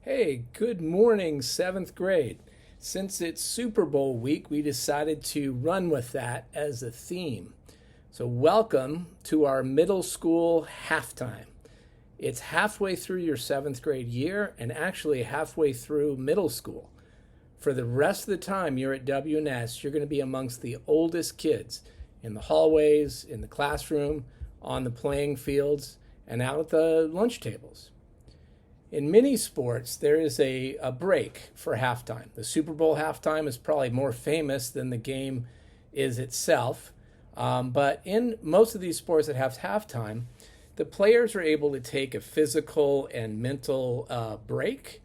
Hey, good morning, seventh grade. Since it's Super Bowl week, we decided to run with that as a theme. So, welcome to our middle school halftime. It's halfway through your seventh grade year and actually halfway through middle school. For the rest of the time you're at WNS, you're going to be amongst the oldest kids in the hallways, in the classroom, on the playing fields, and out at the lunch tables. In many sports, there is a break for halftime. The Super Bowl halftime is probably more famous than the game is itself. But in most of these sports that have halftime, the players are able to take a physical and mental break,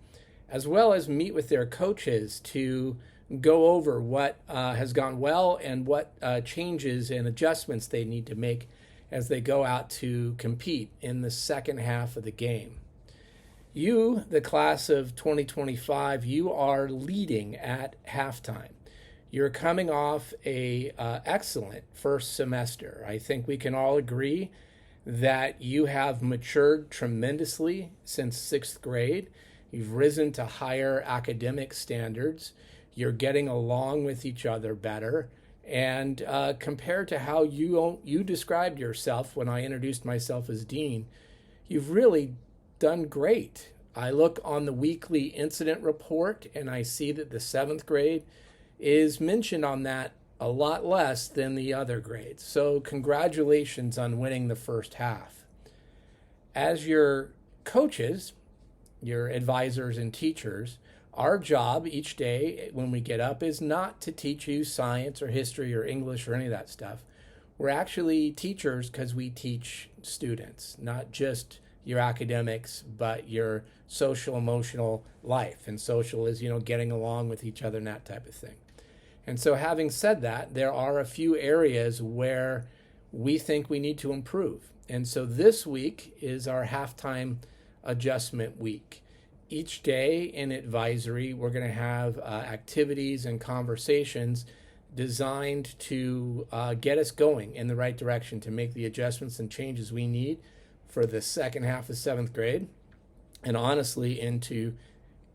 as well as meet with their coaches to go over what has gone well and what changes and adjustments they need to make as they go out to compete in the second half of the game. You, the class of 2025, you are leading at halftime. You're coming off a excellent first semester. I think we can all agree that you have matured tremendously since sixth grade. You've risen to higher academic standards. You're getting along with each other better. And compared to how you described yourself when I introduced myself as dean, you've really done great. I look on the weekly incident report and I see that the seventh grade is mentioned on that a lot less than the other grades. So, congratulations on winning the first half. As your coaches, your advisors, and teachers, our job each day when we get up is not to teach you science or history or English or any of that stuff. We're actually teachers because we teach students, not just your academics, but your social emotional life. And social is, getting along with each other and that type of thing. And so, having said that, there are a few areas where we think we need to improve. And so, this week is our halftime adjustment week. Each day in advisory, we're going to have activities and conversations designed to get us going in the right direction to make the adjustments and changes we need for the second half of seventh grade and honestly into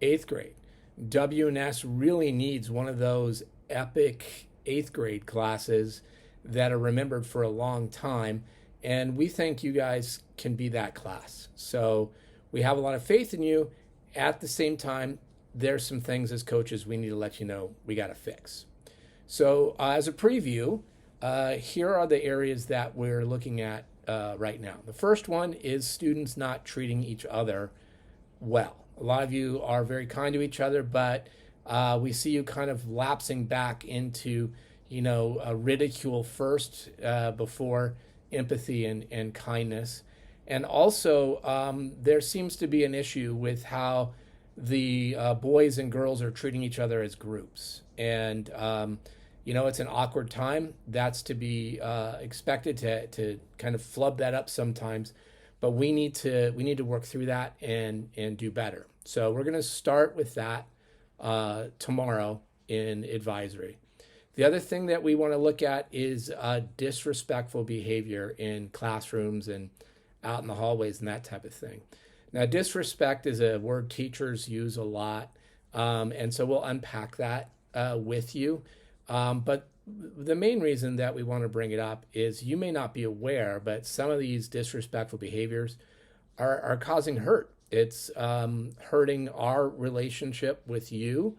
eighth grade. WNS really needs one of those epic eighth grade classes that are remembered for a long time. And we think you guys can be that class. So we have a lot of faith in you. At the same time, there's some things as coaches we need to let you know we got to fix. So as a preview, here are the areas that we're looking at right now. The first one is students not treating each other well. A lot of you are very kind to each other, but we see you kind of lapsing back into, ridicule first before empathy and kindness. And also, there seems to be an issue with how the boys and girls are treating each other as groups. And it's an awkward time. That's to be expected to kind of flub that up sometimes, but we need to work through that and do better. So we're going to start with that tomorrow in advisory. The other thing that we want to look at is disrespectful behavior in classrooms and out in the hallways and that type of thing. Now, disrespect is a word teachers use a lot, and so we'll unpack that with you. But the main reason that we want to bring it up is you may not be aware, but some of these disrespectful behaviors are causing hurt. It's hurting our relationship with you.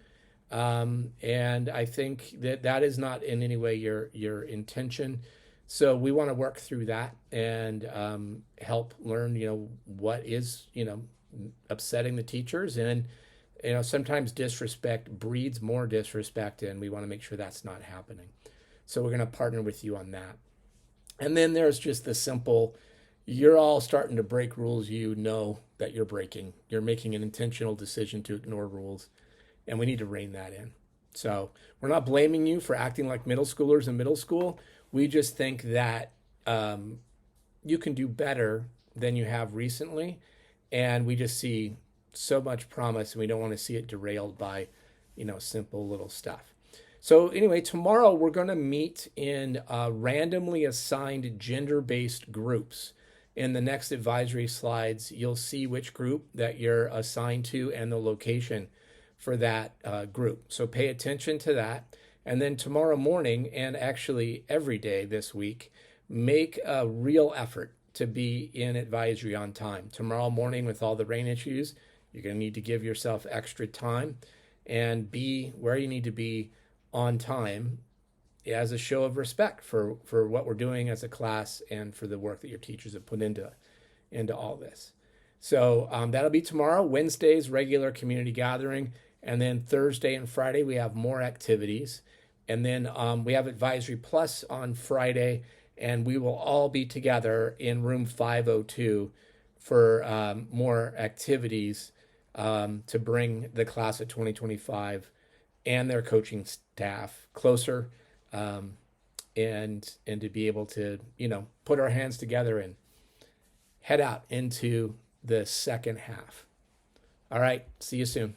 And I think that is not in any way your intention. So we want to work through that and help learn, what is, upsetting the teachers. And sometimes disrespect breeds more disrespect, and we want to make sure that's not happening. So we're going to partner with you on that. And then there's just the simple, you're all starting to break rules you know that you're breaking. You're making an intentional decision to ignore rules, and we need to rein that in. So we're not blaming you for acting like middle schoolers in middle school. We just think that you can do better than you have recently, and we just see so much promise, and we don't want to see it derailed by, simple little stuff. So anyway, tomorrow we're going to meet in randomly assigned gender-based groups. In the next advisory slides, you'll see which group that you're assigned to and the location for that group. So pay attention to that. And then tomorrow morning, and actually every day this week, make a real effort to be in advisory on time. Tomorrow morning, with all the rain issues, you're going to need to give yourself extra time and be where you need to be on time as a show of respect for what we're doing as a class and for the work that your teachers have put into all this. So that'll be tomorrow. Wednesday's regular community gathering. And then Thursday and Friday, we have more activities. And then we have Advisory Plus on Friday, and we will all be together in room 502 for more activities to bring the class of 2025 and their coaching staff closer, and to be able to, put our hands together and head out into the second half. All right, see you soon.